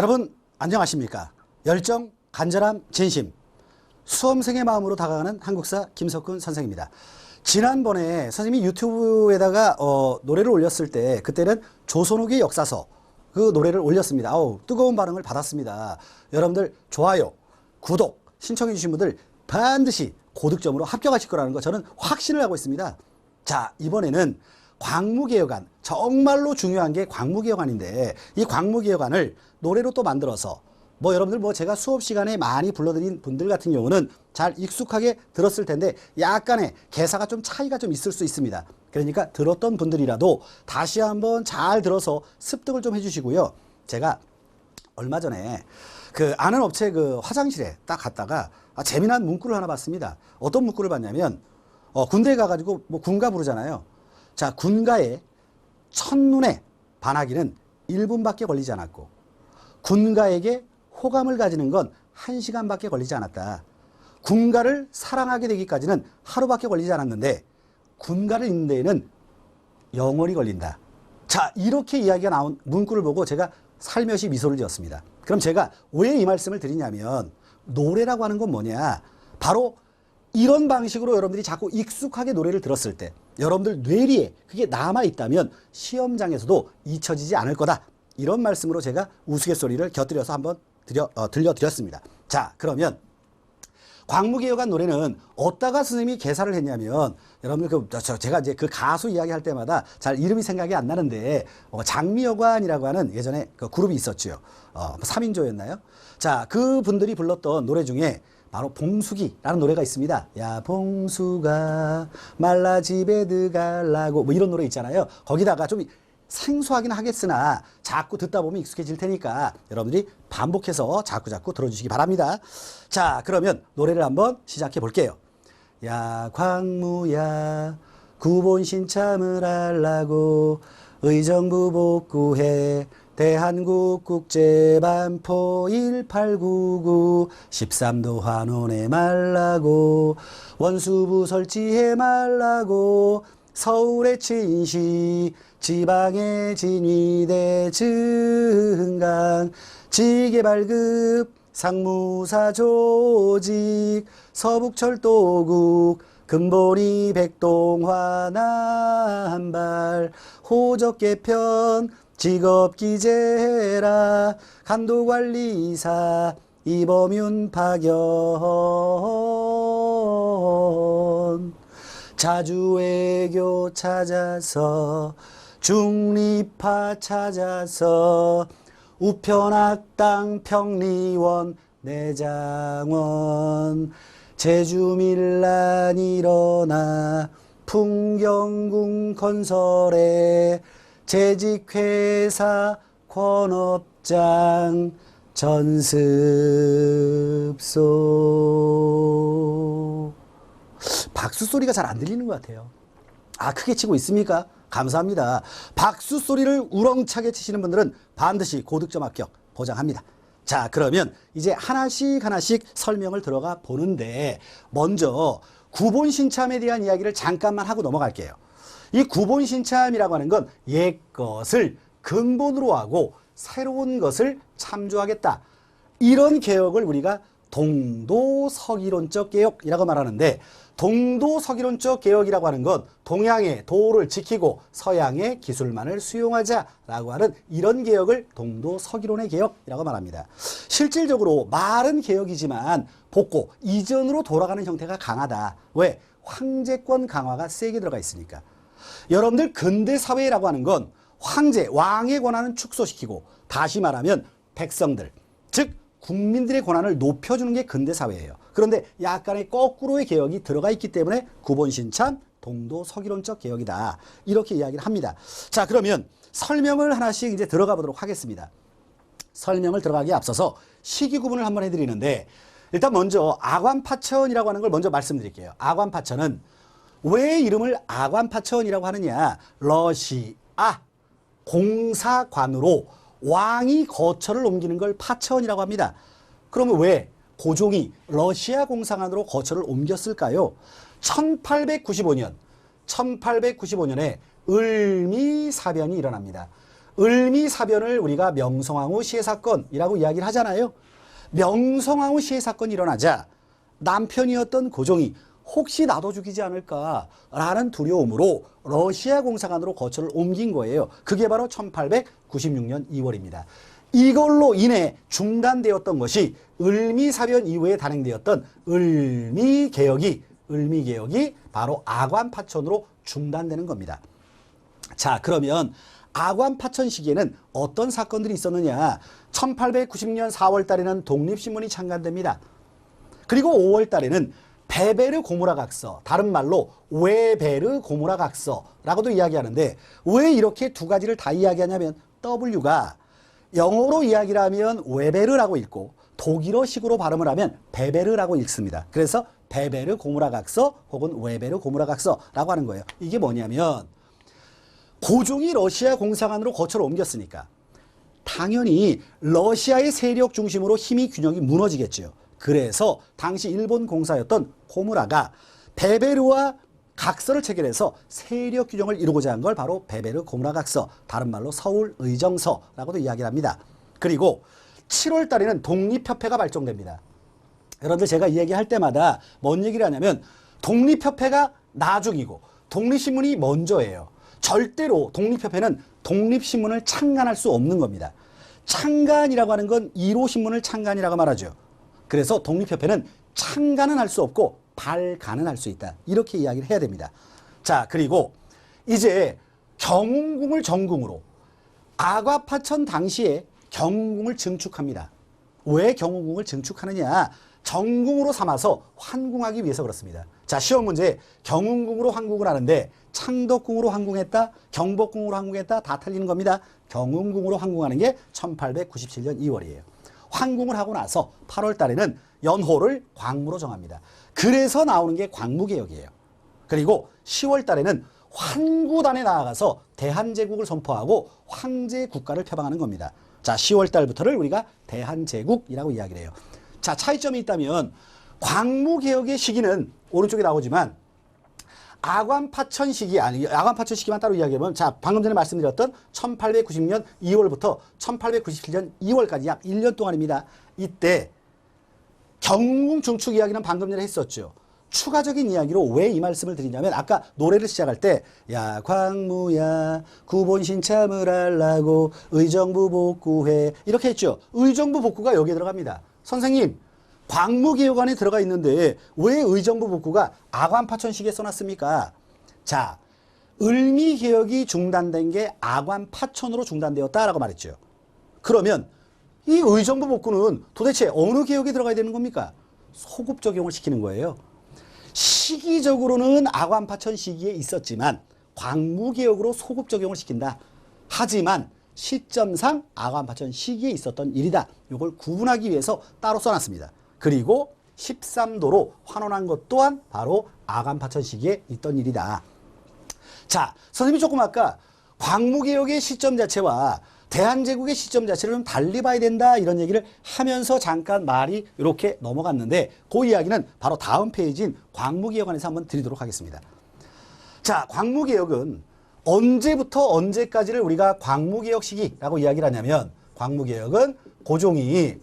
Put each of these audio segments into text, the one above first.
여러분 안녕하십니까? 열정, 간절함, 진심, 수험생의 마음으로 다가가는 한국사 김석훈 선생입니다. 지난번에 선생님이 유튜브에다가 노래를 올렸을 때 그때는 조선후기 역사서 그 노래를 올렸습니다. 뜨거운 반응을 받았습니다. 여러분들 좋아요, 구독, 신청해 주신 분들 반드시 고득점으로 합격하실 거라는 거 저는 확신을 하고 있습니다. 자, 이번에는 광무개혁안, 정말로 중요한 게 광무개혁안인데 이 광무개혁안을 노래로 또 만들어서 여러분들 제가 수업 시간에 많이 불러드린 분들 같은 경우는 잘 익숙하게 들었을 텐데 약간의 개사가 좀 차이가 좀 있을 수 있습니다. 그러니까 들었던 분들이라도 다시 한번 잘 들어서 습득을 좀 해주시고요. 제가 얼마 전에 아는 업체 화장실에 딱 갔다가 재미난 문구를 하나 봤습니다. 어떤 문구를 봤냐면 군대에 가가지고 군가 부르잖아요. 자, 군가에 첫눈에 반하기는 1분밖에 걸리지 않았고 군가에게 호감을 가지는 건 1시간밖에 걸리지 않았다. 군가를 사랑하게 되기까지는 하루밖에 걸리지 않았는데 군가를 잊는 데에는 영원히 걸린다. 자, 이렇게 이야기가 나온 문구를 보고 제가 살며시 미소를 지었습니다. 그럼 제가 왜 이 말씀을 드리냐면 노래라고 하는 건 뭐냐? 바로 이런 방식으로 여러분들이 자꾸 익숙하게 노래를 들었을 때 여러분들 뇌리에 그게 남아있다면 시험장에서도 잊혀지지 않을 거다. 이런 말씀으로 제가 우스갯소리를 곁들여서 한번 들려드렸습니다. 자, 그러면 광무개혁안 노래는 어디다가 선생님이 개사를 했냐면 여러분들 제가 이제 그 가수 이야기 할 때마다 잘 이름이 생각이 안 나는데 장미여관이라고 하는 예전에 그룹이 있었죠. 3인조였나요? 자, 그 분들이 불렀던 노래 중에 바로 봉숙이라는 노래가 있습니다. 야 봉수가 말라 집에 들어가려고 이런 노래 있잖아요. 거기다가 좀 생소하긴 하겠으나 자꾸 듣다 보면 익숙해질 테니까 여러분들이 반복해서 자꾸 들어주시기 바랍니다. 자, 그러면 노래를 한번 시작해 볼게요. 야 광무야 구본 신참을 하려고 의정부 복구해 대한국 국제반포 1899 13도 환원해 말라고 원수부 설치해 말라고 서울의 친시 지방의 진위대 증강 지계발급 상무사 조직 서북철도국 금보리 백동화 남발 호적 개편 직업기재라 간도관리사 이범윤 파견 자주외교 찾아서 중립파 찾아서 우편학당 평리원 내장원 제주밀란 일어나 풍경궁 건설에 재직회사 권업장 전습소. 박수 소리가 잘 안 들리는 것 같아요. 크게 치고 있습니까? 감사합니다. 박수 소리를 우렁차게 치시는 분들은 반드시 고득점 합격 보장합니다. 자, 그러면 이제 하나씩 설명을 들어가 보는데 먼저 구본신참에 대한 이야기를 잠깐만 하고 넘어갈게요. 이 구본신참이라고 하는 건 옛것을 근본으로 하고 새로운 것을 참조하겠다. 이런 개혁을 우리가 동도서기론적 개혁이라고 말하는데 동도서기론적 개혁이라고 하는 건 동양의 도를 지키고 서양의 기술만을 수용하자라고 하는 이런 개혁을 동도서기론의 개혁이라고 말합니다. 실질적으로 말은 개혁이지만 복고, 이전으로 돌아가는 형태가 강하다. 왜? 황제권 강화가 세게 들어가 있으니까. 여러분들 근대사회라고 하는 건 황제, 왕의 권한은 축소시키고 다시 말하면 백성들, 즉 국민들의 권한을 높여주는 게 근대사회예요. 그런데 약간의 거꾸로의 개혁이 들어가 있기 때문에 구본신참, 동도서기론적 개혁이다. 이렇게 이야기를 합니다. 자, 그러면 설명을 하나씩 이제 들어가 보도록 하겠습니다. 설명을 들어가기에 앞서서 시기 구분을 한번 해드리는데 일단 먼저 아관파천이라고 하는 걸 먼저 말씀드릴게요. 아관파천은 왜 이름을 아관파천이라고 하느냐? 러시아 공사관으로 왕이 거처를 옮기는 걸 파천이라고 합니다. 그러면 왜 고종이 러시아 공사관으로 거처를 옮겼을까요? 1895년에 을미사변이 일어납니다. 을미사변을 우리가 명성황후 시해 사건이라고 이야기를 하잖아요. 명성황후 시해 사건이 일어나자 남편이었던 고종이 혹시 나도 죽이지 않을까라는 두려움으로 러시아 공사관으로 거처를 옮긴 거예요. 그게 바로 1896년 2월입니다. 이걸로 인해 중단되었던 것이 을미사변 이후에 단행되었던 을미개혁이 바로 아관파천으로 중단되는 겁니다. 자, 그러면 아관파천 시기에는 어떤 사건들이 있었느냐? 1890년 4월 달에는 독립신문이 창간됩니다. 그리고 5월 달에는 베베르 고무라각서, 다른 말로 웨베르 고무라각서라고도 이야기하는데 왜 이렇게 두 가지를 다 이야기하냐면 W가 영어로 이야기를 하면 웨베르라고 읽고 독일어식으로 발음을 하면 베베르라고 읽습니다. 그래서 베베르 고무라각서 혹은 웨베르 고무라각서라고 하는 거예요. 이게 뭐냐면 고종이 러시아 공사관으로 거처를 옮겼으니까 당연히 러시아의 세력 중심으로 힘이 균형이 무너지겠죠. 그래서 당시 일본 공사였던 고무라가 베베르와 각서를 체결해서 세력 규정을 이루고자 한 걸 바로 베베르 고무라 각서, 다른 말로 서울 의정서라고도 이야기를 합니다. 그리고 7월 달에는 독립협회가 발족됩니다. 여러분들 제가 이야기할 때마다 뭔 얘기를 하냐면 독립협회가 나중이고 독립신문이 먼저예요. 절대로 독립협회는 독립신문을 창간할 수 없는 겁니다. 창간이라고 하는 건 1호 신문을 창간이라고 말하죠. 그래서 독립협회는 창간은 할 수 없고 발간은 할 수 있다. 이렇게 이야기를 해야 됩니다. 자, 그리고 이제 경운궁을 전궁으로 아과파천 당시에 경운궁을 증축합니다. 왜 경운궁을 증축하느냐? 전궁으로 삼아서 환궁하기 위해서 그렇습니다. 자, 시험 문제 경운궁으로 환궁을 하는데 창덕궁으로 환궁했다, 경복궁으로 환궁했다 다 틀리는 겁니다. 경운궁으로 환궁하는 게 1897년 2월이에요. 환궁을 하고 나서 8월 달에는 연호를 광무로 정합니다. 그래서 나오는 게 광무개혁이에요. 그리고 10월 달에는 환구단에 나아가서 대한제국을 선포하고 황제 국가를 표방하는 겁니다. 자, 10월 달부터를 우리가 대한제국이라고 이야기를 해요. 자, 차이점이 있다면 광무개혁의 시기는 오른쪽에 나오지만 아관파천 시기, 아관파천 시기만 따로 이야기하면, 자, 방금 전에 말씀드렸던 1890년 2월부터 1897년 2월까지 약 1년 동안입니다. 이때 경운궁 중축 이야기는 방금 전에 했었죠. 추가적인 이야기로 왜 이 말씀을 드리냐면 아까 노래를 시작할 때 야 광무야 구본신 참을 하려고 의정부 복구해 이렇게 했죠. 의정부 복구가 여기에 들어갑니다. 선생님, 광무개혁안에 들어가 있는데 왜 의정부 복구가 아관파천 시기에 써놨습니까? 자, 을미개혁이 중단된 게 아관파천으로 중단되었다라고 말했죠. 그러면 이 의정부 복구는 도대체 어느 개혁에 들어가야 되는 겁니까? 소급 적용을 시키는 거예요. 시기적으로는 아관파천 시기에 있었지만 광무개혁으로 소급 적용을 시킨다. 하지만 시점상 아관파천 시기에 있었던 일이다. 이걸 구분하기 위해서 따로 써놨습니다. 그리고 13도로 환원한 것 또한 바로 아관파천 시기에 있던 일이다. 자, 선생님이 조금 아까 광무개혁의 시점 자체와 대한제국의 시점 자체를 좀 달리 봐야 된다 이런 얘기를 하면서 잠깐 말이 이렇게 넘어갔는데 그 이야기는 바로 다음 페이지인 광무개혁안에서 한번 드리도록 하겠습니다. 자, 광무개혁은 언제부터 언제까지를 우리가 광무개혁 시기라고 이야기를 하냐면 광무개혁은 고종이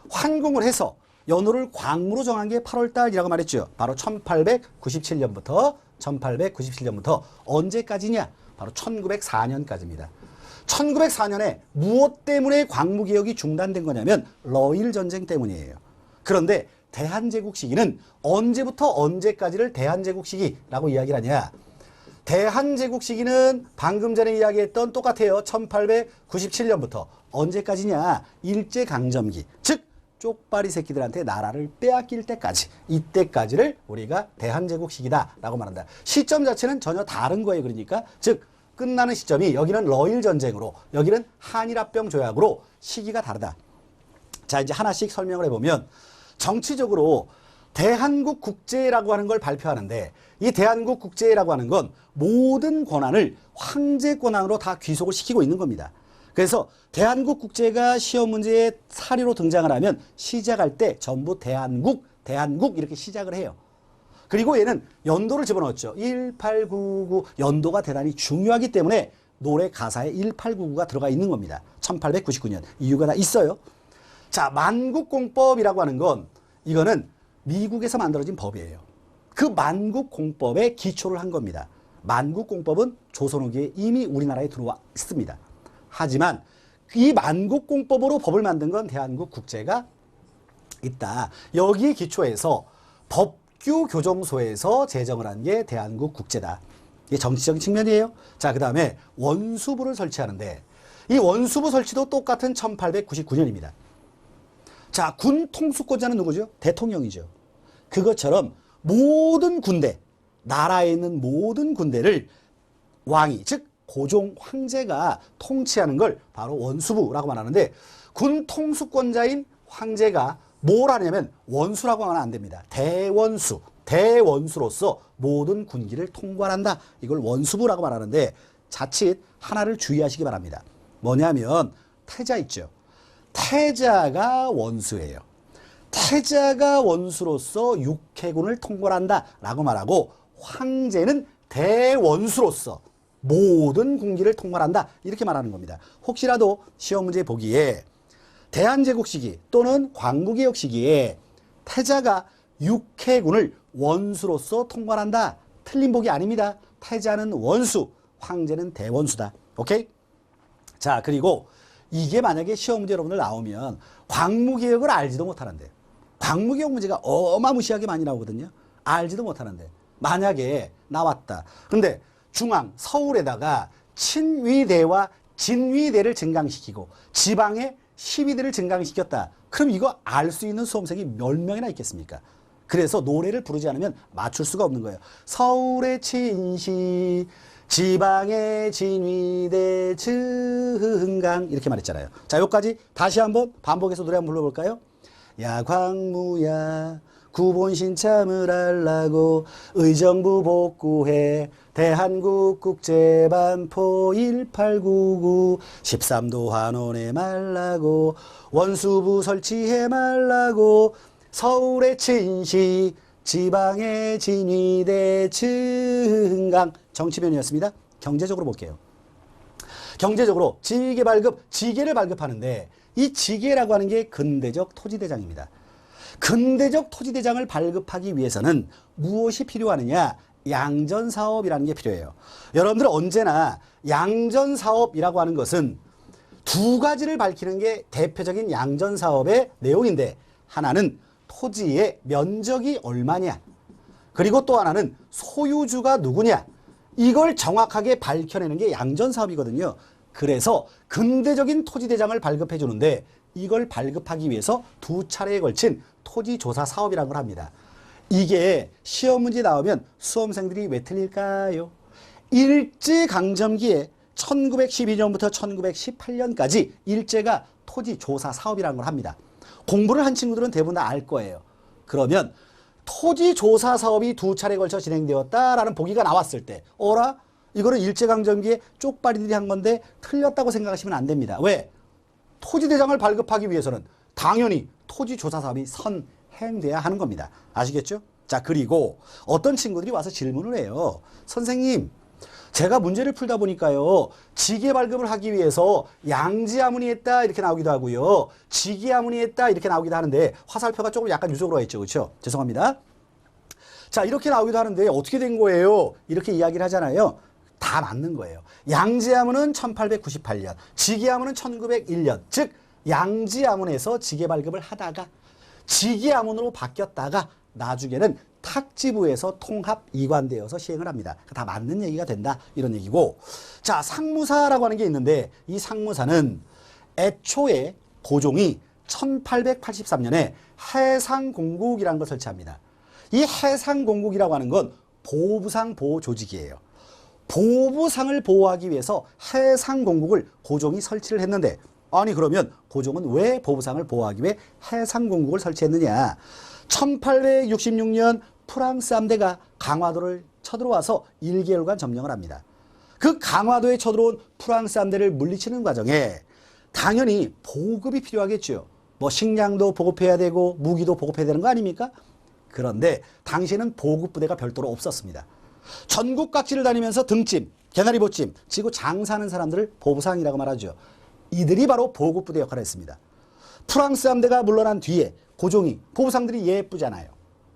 환궁을 해서 연호를 광무로 정한 게 8월 달이라고 말했죠. 바로 1897년부터 언제까지냐? 바로 1904년까지입니다. 1904년에 무엇 때문에 광무개혁이 중단된 거냐면 러일 전쟁 때문이에요. 그런데 대한제국 시기는 언제부터 언제까지를 대한제국 시기라고 이야기를 하냐? 대한제국 시기는 방금 전에 이야기했던 똑같아요. 1897년부터 언제까지냐? 일제강점기, 즉 쪽발이 새끼들한테 나라를 빼앗길 때까지, 이때까지를 우리가 대한제국 시기다라고 말한다. 시점 자체는 전혀 다른 거예요. 그러니까 즉 끝나는 시점이 여기는 러일 전쟁으로 여기는 한일합병 조약으로 시기가 다르다. 자, 이제 하나씩 설명을 해보면 정치적으로 대한국 국제라고 하는 걸 발표하는데 이 대한국 국제라고 하는 건 모든 권한을 황제 권한으로 다 귀속을 시키고 있는 겁니다. 그래서 대한국 국제가 시험 문제에 사례로 등장을 하면 시작할 때 전부 대한국 이렇게 시작을 해요. 그리고 얘는 연도를 집어넣었죠. 1899 연도가 대단히 중요하기 때문에 노래 가사에 1899가 들어가 있는 겁니다. 1899년. 이유가 다 있어요. 자, 만국공법이라고 하는 건 이거는 미국에서 만들어진 법이에요. 그 만국공법에 기초를 한 겁니다. 만국공법은 조선 후기에 이미 우리나라에 들어와 있습니다. 하지만 이 만국공법으로 법을 만든 건 대한국국제가 있다. 여기에 기초해서 법규교정소에서 제정을 한 게 대한국국제다. 이게 정치적인 측면이에요. 자, 그 다음에 원수부를 설치하는데 이 원수부 설치도 똑같은 1899년입니다. 자, 군 통수권자는 누구죠? 대통령이죠. 그것처럼 모든 군대, 나라에 있는 모든 군대를 왕이, 즉 고종 황제가 통치하는 걸 바로 원수부라고 말하는데 군 통수권자인 황제가 뭘 하냐면 원수라고 하면 안 됩니다. 대원수, 대원수로서 모든 군기를 통괄한다. 이걸 원수부라고 말하는데 자칫 하나를 주의하시기 바랍니다. 뭐냐면 태자 있죠. 태자가 원수예요. 태자가 원수로서 육해군을 통괄한다 라고 말하고 황제는 대원수로서 모든 군기를 통괄한다 이렇게 말하는 겁니다. 혹시라도 시험 문제 보기에 대한제국 시기 또는 광구개혁 시기에 태자가 육해군을 원수로서 통괄한다. 틀린 복이 아닙니다. 태자는 원수, 황제는 대원수다. 오케이? 자, 그리고 이게 만약에 시험 문제 여러분들 나오면 광무개혁을 알지도 못하는데 광무개혁 문제가 어마무시하게 많이 나오거든요. 알지도 못하는데 만약에 나왔다. 근데 중앙 서울에다가 친위대와 진위대를 증강시키고 지방에 시위대를 증강시켰다. 그럼 이거 알 수 있는 수험생이 몇 명이나 있겠습니까? 그래서 노래를 부르지 않으면 맞출 수가 없는 거예요. 서울의 친시 지방의 진위대 증강 이렇게 말했잖아요. 자, 여기까지 다시 한번 반복해서 노래 한번 불러볼까요? 야 광무야 구본신 참을 알라고 의정부 복구해 대한국 국제반포 1899 13도 환원해 말라고 원수부 설치해 말라고 서울의 친시 지방의 진위대 증강 정치면이었습니다. 경제적으로 볼게요. 경제적으로 지계 발급, 지계를 발급하는데 이 지계라고 하는 게 근대적 토지대장입니다. 근대적 토지대장을 발급하기 위해서는 무엇이 필요하느냐? 양전사업이라는 게 필요해요. 여러분들 언제나 양전사업이라고 하는 것은 두 가지를 밝히는 게 대표적인 양전사업의 내용인데 하나는 토지의 면적이 얼마냐 그리고 또 하나는 소유주가 누구냐 이걸 정확하게 밝혀내는 게 양전사업이거든요. 그래서 근대적인 토지대장을 발급해 주는데 이걸 발급하기 위해서 두 차례에 걸친 토지조사 사업이라는 걸 합니다. 이게 시험 문제 나오면 수험생들이 왜 틀릴까요? 일제강점기에 1912년부터 1918년까지 일제가 토지조사 사업이라는 걸 합니다. 공부를 한 친구들은 대부분 다 알 거예요. 그러면 토지조사 사업이 두 차례에 걸쳐 진행되었다라는 보기가 나왔을 때 어라? 이거는 일제강점기에 쪽발이들이 한 건데 틀렸다고 생각하시면 안 됩니다. 왜? 토지대장을 발급하기 위해서는 당연히 토지조사 사업이 선행돼야 하는 겁니다. 아시겠죠? 자, 그리고 어떤 친구들이 와서 질문을 해요. 선생님, 제가 문제를 풀다 보니까요. 지계 발급을 하기 위해서 양지아문이 했다 이렇게 나오기도 하고요. 지기아문이 했다 이렇게 나오기도 하는데 화살표가 조금 약간 유적으로 와 있죠. 그렇죠? 죄송합니다. 자, 이렇게 나오기도 하는데 어떻게 된 거예요? 이렇게 이야기를 하잖아요. 다 맞는 거예요. 양지아문은 1898년, 지기아문은 1901년. 즉 양지아문에서 지계 발급을 하다가 지기아문으로 바뀌었다가 나중에는 탁지부에서 통합 이관되어서 시행을 합니다. 다 맞는 얘기가 된다 이런 얘기고 자 상무사라고 하는 게 있는데 이 상무사는 애초에 고종이 1883년에 해상공국이라는 걸 설치합니다. 이 해상공국이라고 하는 건 보부상 보호 조직이에요. 보부상을 보호하기 위해서 해상공국을 고종이 설치를 했는데 아니 그러면 고종은 왜 보부상을 보호하기 위해 해상공국을 설치했느냐 1866년 프랑스 함대가 강화도를 쳐들어와서 1개월간 점령을 합니다. 그 강화도에 쳐들어온 프랑스 함대를 물리치는 과정에 당연히 보급이 필요하겠죠. 뭐 식량도 보급해야 되고 무기도 보급해야 되는 거 아닙니까? 그런데 당시에는 보급 부대가 별도로 없었습니다. 전국 각지를 다니면서 등짐, 개나리 보찜, 지구 장사하는 사람들을 보부상이라고 말하죠. 이들이 바로 보급부대 역할을 했습니다. 프랑스 함대가 물러난 뒤에 고종이 보부상들이 예쁘잖아요.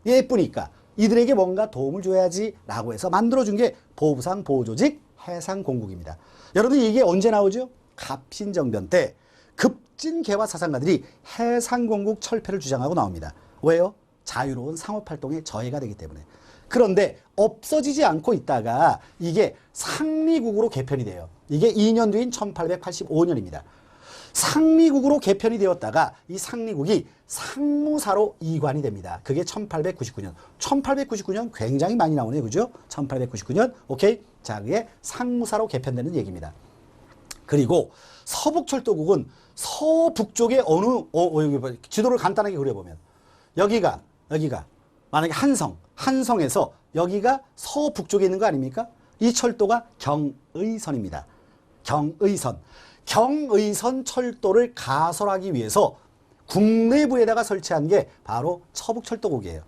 예쁘니까 이들에게 뭔가 도움을 줘야지라고 해서 만들어준 게 보부상 보조직 해상공국입니다. 여러분 이게 언제 나오죠? 갑신정변 때 급진개화 사상가들이 해상공국 철폐를 주장하고 나옵니다. 왜요? 자유로운 상업활동에 저해가 되기 때문에. 그런데 없어지지 않고 있다가 이게 상리국으로 개편이 돼요. 이게 2년 뒤인 1885년입니다. 상리국으로 개편이 되었다가 이 상리국이 상무사로 이관이 됩니다. 그게 1899년. 1899년 굉장히 많이 나오네요. 그죠? 1899년. 오케이. 자, 그게 상무사로 개편되는 얘기입니다. 그리고 서북철도국은 서북쪽에 여기 지도를 간단하게 그려보면 여기가 만약에 한성에서 여기가 서북쪽에 있는 거 아닙니까? 이 철도가 경의선입니다. 경의선 철도를 가설하기 위해서 국내부에다가 설치한 게 바로 서북철도국이에요.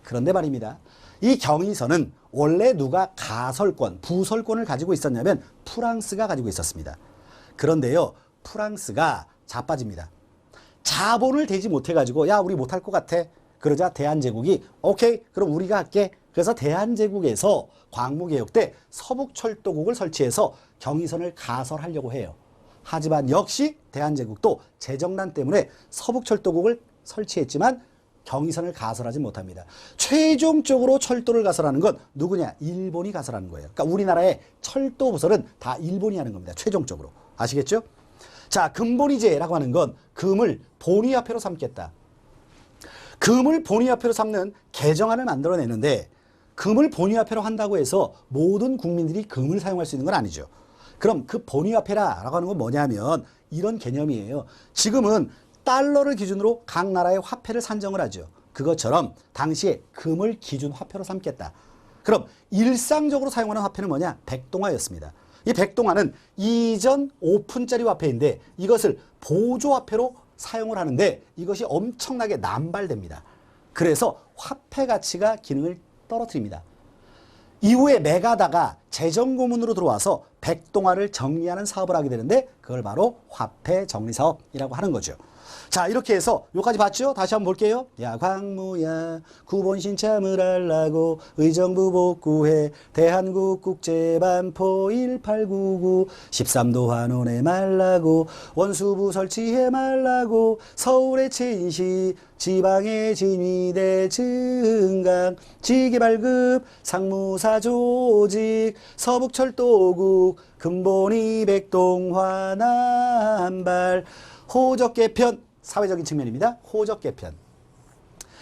그런데 말입니다. 이 경의선은 원래 누가 가설권, 부설권을 가지고 있었냐면 프랑스가 가지고 있었습니다. 그런데요, 프랑스가 자빠집니다. 자본을 대지 못해가지고 야 우리 못할 것 같아. 그러자 대한제국이 오케이 그럼 우리가 할게. 그래서 대한제국에서 광무개혁 때 서북철도국을 설치해서 경의선을 가설하려고 해요. 하지만 역시 대한제국도 재정난 때문에 서북철도국을 설치했지만 경의선을 가설하지 못합니다. 최종적으로 철도를 가설하는 건 누구냐? 일본이 가설하는 거예요. 그러니까 우리나라의 철도 부설은 다 일본이 하는 겁니다. 최종적으로. 아시겠죠? 자, 금본위제라고 하는 건 금을 본위화폐로 삼겠다. 금을 본위화폐로 삼는 개정안을 만들어내는데 금을 본위화폐로 한다고 해서 모든 국민들이 금을 사용할 수 있는 건 아니죠. 그럼 그 본위화폐라고 하는 건 뭐냐면 이런 개념이에요. 지금은 달러를 기준으로 각 나라의 화폐를 산정을 하죠. 그것처럼 당시에 금을 기준 화폐로 삼겠다. 그럼 일상적으로 사용하는 화폐는 뭐냐? 백동화였습니다. 이 백동화는 이전 5푼짜리 화폐인데 이것을 보조화폐로 사용을 하는데 이것이 엄청나게 남발됩니다. 그래서 화폐 가치가 기능을 떨어뜨립니다. 이후에 메가다가 재정고문으로 들어와서 백동화를 정리하는 사업을 하게 되는데 그걸 바로 화폐 정리 사업이라고 하는 거죠. 자, 이렇게 해서 여기까지 봤죠? 다시 한번 볼게요. 야 광무야 구본 신참을 하려고 의정부 복구해 대한국 국제반포 1899 13도 환원해 말라고 원수부 설치해 말라고 서울의 최인시 지방의 진위대 증강 지개발급 상무사 조직 서북철도국 금본위 백동화 남발 호적 개편 사회적인 측면입니다. 호적 개편.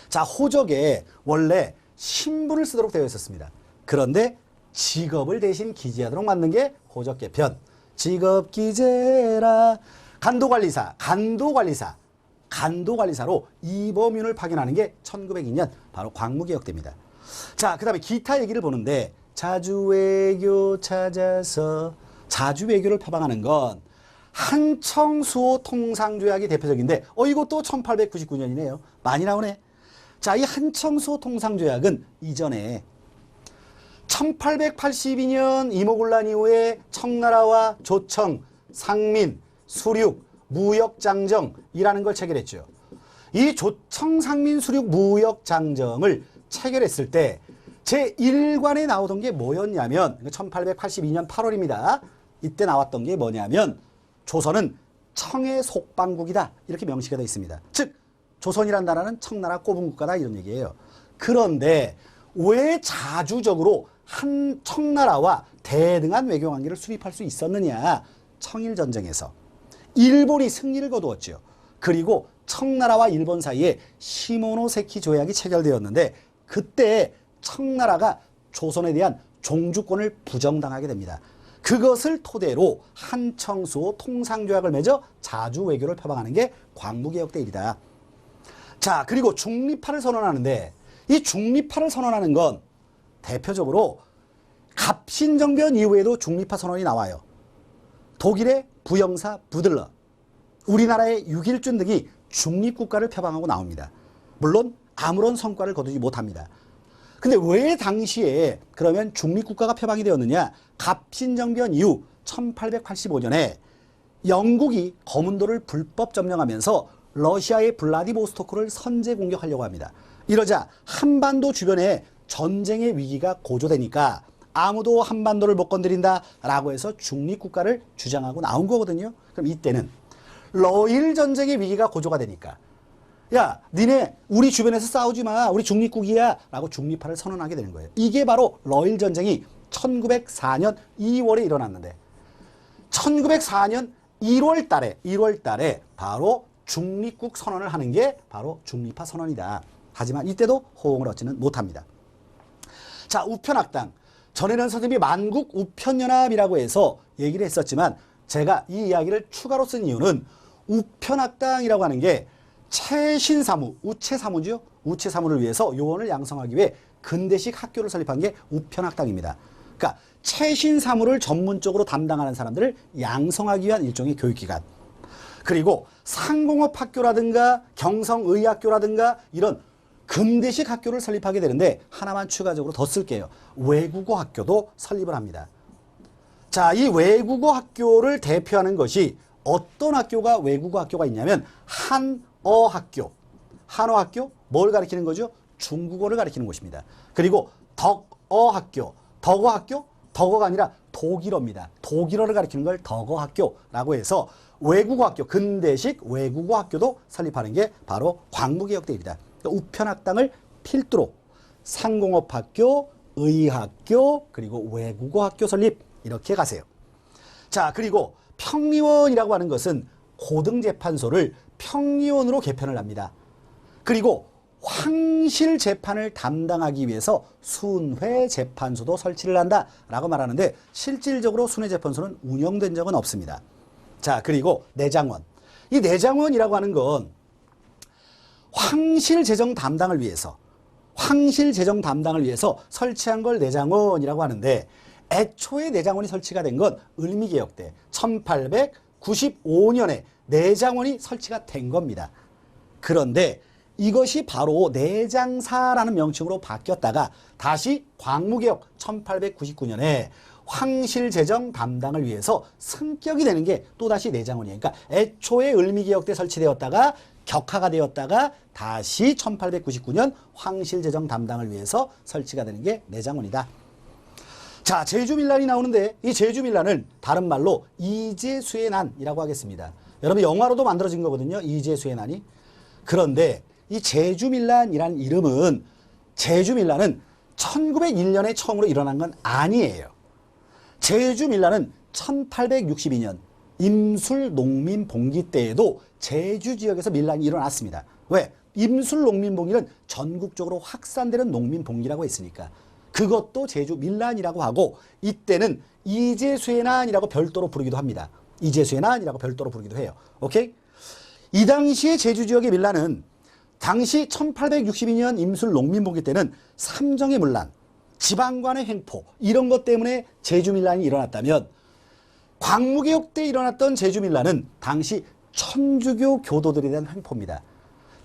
자, 호적에 원래 신분을 쓰도록 되어 있었습니다. 그런데 직업을 대신 기재하도록 만든 게 호적 개편. 직업 기재라. 간도관리사로 이범윤을 파견하는 게 1902년 바로 광무개혁 때입니다. 자, 그 다음에 기타 얘기를 보는데 자주외교 찾아서 자주외교를 표방하는 건 한청수호 통상조약이 대표적인데 이것도 1899년이네요. 많이 나오네. 자, 이 한청수호 통상조약은 이전에 1882년 이모군란 이후에 청나라와 조청, 상민, 수륙, 무역장정이라는 걸 체결했죠. 이 조청, 상민, 수륙, 무역장정을 체결했을 때 제1관에 나오던 게 뭐였냐면 1882년 8월입니다. 이때 나왔던 게 뭐냐면 조선은 청의 속방국이다 이렇게 명시가 되어 있습니다. 즉 조선이란 나라는 청나라 꼽은 국가다 이런 얘기예요. 그런데 왜 자주적으로 한 청나라와 대등한 외교관계를 수립할 수 있었느냐? 청일전쟁에서 일본이 승리를 거두었죠. 그리고 청나라와 일본 사이에 시모노세키 조약이 체결되었는데 그때 청나라가 조선에 대한 종주권을 부정당하게 됩니다. 그것을 토대로 한청수호 통상조약을 맺어 자주 외교를 표방하는 게 광무개혁 때 일이다. 자, 그리고 중립화를 선언하는데 이 중립화를 선언하는 건 대표적으로 갑신정변 이후에도 중립화 선언이 나와요. 독일의 부영사 부들러, 우리나라의 육일준 등이 중립국가를 표방하고 나옵니다. 물론 아무런 성과를 거두지 못합니다. 근데 왜 당시에 그러면 중립국가가 표방이 되었느냐? 갑신정변 이후 1885년에 영국이 거문도를 불법 점령하면서 러시아의 블라디보스토크를 선제 공격하려고 합니다. 이러자 한반도 주변에 전쟁의 위기가 고조되니까 아무도 한반도를 못 건드린다라고 해서 중립국가를 주장하고 나온 거거든요. 그럼 이때는 러일 전쟁의 위기가 고조가 되니까 야, 니네 우리 주변에서 싸우지 마. 우리 중립국이야. 라고 중립화를 선언하게 되는 거예요. 이게 바로 러일 전쟁이 1904년 2월에 일어났는데 1904년 1월 달에 바로 중립국 선언을 하는 게 바로 중립화 선언이다. 하지만 이때도 호응을 얻지는 못합니다. 자, 우편학당. 전에는 선생님이 만국 우편연합이라고 해서 얘기를 했었지만 제가 이 이야기를 추가로 쓴 이유는 우편학당이라고 하는 게 최신사무, 우체사무죠. 우체사무를 위해서 요원을 양성하기 위해 근대식 학교를 설립한 게 우편학당입니다. 그러니까 최신사무를 전문적으로 담당하는 사람들을 양성하기 위한 일종의 교육기관. 그리고 상공업학교라든가 경성의학교라든가 이런 근대식 학교를 설립하게 되는데 하나만 추가적으로 더 쓸게요. 외국어 학교도 설립을 합니다. 자, 이 외국어 학교를 대표하는 것이 어떤 학교가 외국어 학교가 있냐면 한어학교. 한어학교 뭘 가리키는 거죠? 중국어를 가리키는 곳입니다. 그리고 덕어학교. 덕어학교? 덕어가 아니라 독일어입니다. 독일어를 가리키는 걸 덕어학교라고 해서 외국어 학교, 근대식 외국어 학교도 설립하는 게 바로 광무개혁대입니다. 우편학당을 필두로 상공업학교, 의학교, 그리고 외국어학교 설립 이렇게 가세요. 자, 그리고 평리원이라고 하는 것은 고등재판소를 평리원으로 개편을 합니다. 그리고 황실 재판을 담당하기 위해서 순회재판소도 설치를 한다라고 말하는데 실질적으로 순회재판소는 운영된 적은 없습니다. 자, 그리고 내장원. 이 내장원이라고 하는 건 황실 재정 담당을 위해서 설치한 걸 내장원이라고 하는데 애초에 내장원이 설치가 된 건 을미개혁 때 1895년에 내장원이 설치가 된 겁니다. 그런데 이것이 바로 내장사라는 명칭으로 바뀌었다가 다시 광무개혁 1899년에 황실 재정 담당을 위해서 승격이 되는 게 또다시 내장원이에요. 그러니까 애초에 을미개혁 때 설치되었다가 격하가 되었다가 다시 1899년 황실 재정 담당을 위해서 설치가 되는 게 내장원이다. 자, 제주밀란이 나오는데 이 제주밀란은 다른 말로 이재수의 난이라고 하겠습니다. 여러분 영화로도 만들어진 거거든요. 이재수의 난이. 그런데 이 제주밀란이라는 이름은 제주밀란은 1901년에 처음으로 일어난 건 아니에요. 제주밀란은 1862년 임술농민봉기 때에도 제주 지역에서 밀란이 일어났습니다. 왜? 임술농민봉기는 전국적으로 확산되는 농민봉기라고 했으니까. 그것도 제주밀란이라고 하고 이때는 이재수의 난이라고 별도로 부르기도 합니다. 이재수의 난이라고 별도로 부르기도 해요. 오케이? 이 당시에 제주 지역의 밀란은 당시 1862년 임술 농민봉기 때는 삼정의 문란, 지방관의 횡포 이런 것 때문에 제주밀란이 일어났다면 광무개혁 때 일어났던 제주밀란은 당시 천주교 교도들에 대한 횡포입니다.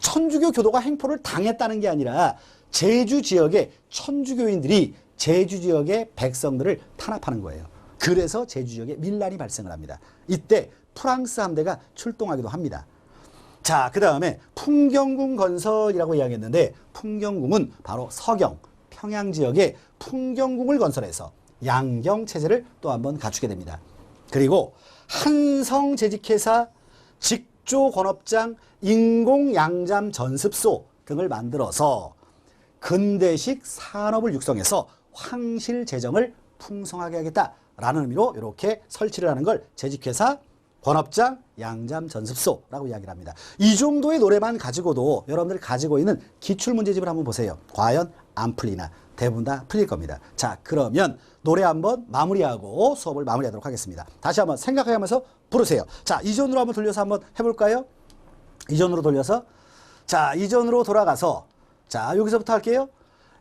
천주교 교도가 횡포를 당했다는 게 아니라 제주 지역의 천주교인들이 제주 지역의 백성들을 탄압하는 거예요. 그래서 제주 지역에 밀란이 발생을 합니다. 이때 프랑스 함대가 출동하기도 합니다. 자, 그 다음에 풍경궁 건설이라고 이야기했는데 풍경궁은 바로 서경, 평양 지역에 풍경궁을 건설해서 양경체제를 또 한번 갖추게 됩니다. 그리고 한성재직회사, 직조권업장, 인공양잠 전습소 등을 만들어서 근대식 산업을 육성해서 황실 재정을 풍성하게 하겠다라는 의미로 이렇게 설치를 하는 걸 재직회사, 권업장, 양잠 전습소라고 이야기를 합니다. 이 정도의 노래만 가지고도 여러분들이 가지고 있는 기출문제집을 한번 보세요. 과연 안 풀리나? 대부분 다 풀릴 겁니다. 자, 그러면 노래 한번 마무리하고 수업을 마무리하도록 하겠습니다. 다시 한번 생각하면서 부르세요. 자, 이전으로 한번 돌려서 한번 해볼까요? 이전으로 돌려서. 자, 이전으로 돌아가서 자, 여기서부터 할게요.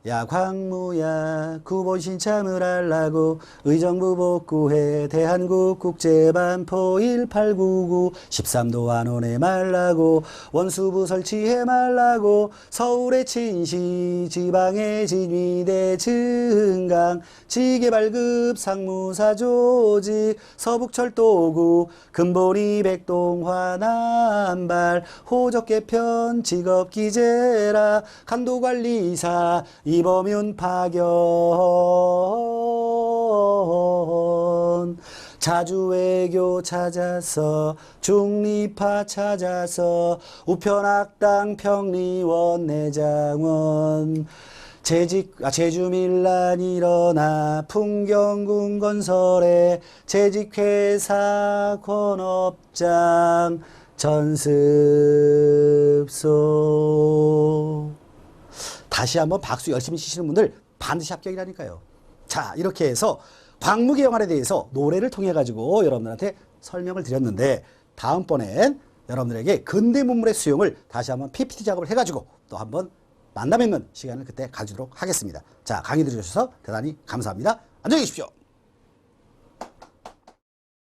야 광무야 구본 신참을 하려고 의정부 복구해 대한국 국제반포 1899 13도 안원에 말라고 원수부 설치해 말라고 서울의 친시 지방의 진위대 증강 지게발급 상무사 조직 서북철도구 근본이 백동화 남발 호적개편 직업기재라 간도관리사 이범윤 파견 자주외교 찾아서 중립파 찾아서 우편학당 평리원 내장원 제주밀란 일어나 풍경군 건설에 재직회사 권업장 전습소. 다시 한번 박수 열심히 치시는 분들 반드시 합격이라니까요. 자, 이렇게 해서 광무계 영화에 대해서 노래를 통해 가지고 여러분들한테 설명을 드렸는데 다음번엔 여러분들에게 근대 문물의 수용을 다시 한번 PPT 작업을 해가지고 또 한번 만나 뵙는 시간을 그때 가지도록 하겠습니다. 자, 강의 들으셔서 대단히 감사합니다. 안녕히 계십시오.